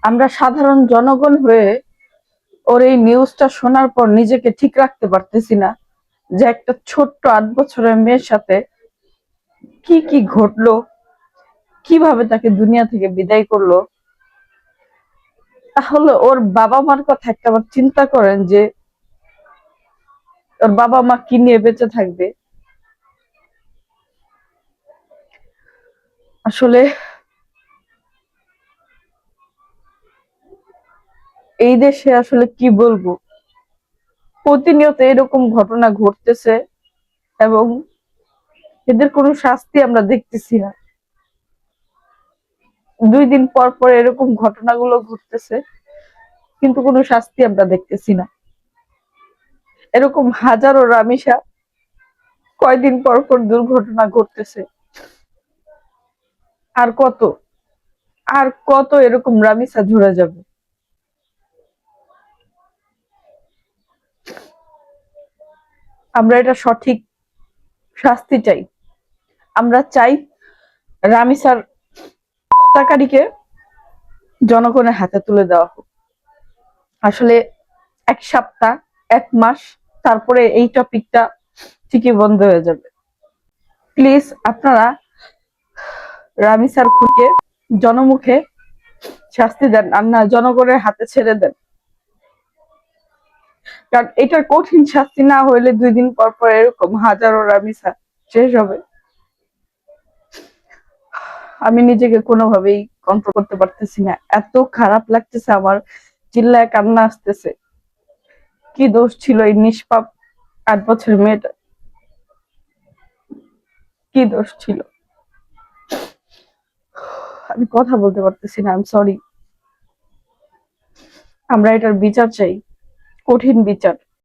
আমরা সাধারণ জনগণ হয়ে ওর এই নিউজটা শোনার পর নিজেকে ঠিক রাখতে পারতেছি না যে একটা ছোট্ট 8 বছরের মেয়ের সাথে কি কি ঘটলো, কিভাবে তাকে দুনিয়া থেকে বিদায় করলো। তাহলে ওর বাবা মার কথা একটাবার চিন্তা করেন যে ওর বাবা মা কি নিয়ে বেঁচে থাকবে। আসলে এই দেশে আসলে কি বলবো, প্রতিনিয়ত এরকম ঘটনা ঘটতেছে এবং এদের কোনো শাস্তি আমরা দেখতেছি না। 2 দিন পর পর এরকম ঘটনাগুলো ঘটতেছে, কিন্তু কোনো শাস্তি আমরা দেখতেছি না। এরকম হাজারো রামিসা কয়দিন পর পর দুর্ঘটনা ঘটতেছে। আর কত, আর কত এরকম রামিসা ঝরে যাবে। আমরা এটা সঠিক শাস্তি চাই। আমরা চাই রামিসার হত্যাকারীকে জনগণের হাতে তুলে দেওয়া হোক। আসলে 1 সপ্তাহ, 1 মাস, তারপরে এই টপিকটা ঠিকই বন্ধ হয়ে যাবে। প্লিজ আপনারা রামিসার খুনিকে জনমুখে শাস্তি দেন, আর না জনগণের হাতে ছেড়ে দেন। কারণ এটার কঠিন শাস্তি না হইলে 2 দিন পর পর এরকম হাজারো রামিসা শেষ হবে। আমি নিজেকে কোনোভাবেই কন্ট্রোল করতে পারতেছি না, এত খারাপ লাগতেছে আমার, চিল্লায় কান্না আসতেছে। কি দোষ ছিল এই নিষ্পাপ 8 বছরের মেয়েটা, কি দোষ ছিল? আমি কথা বলতে পারতেছি না, আই এম সরি। আমরা এটার বিচার চাই, কঠিন বিচার।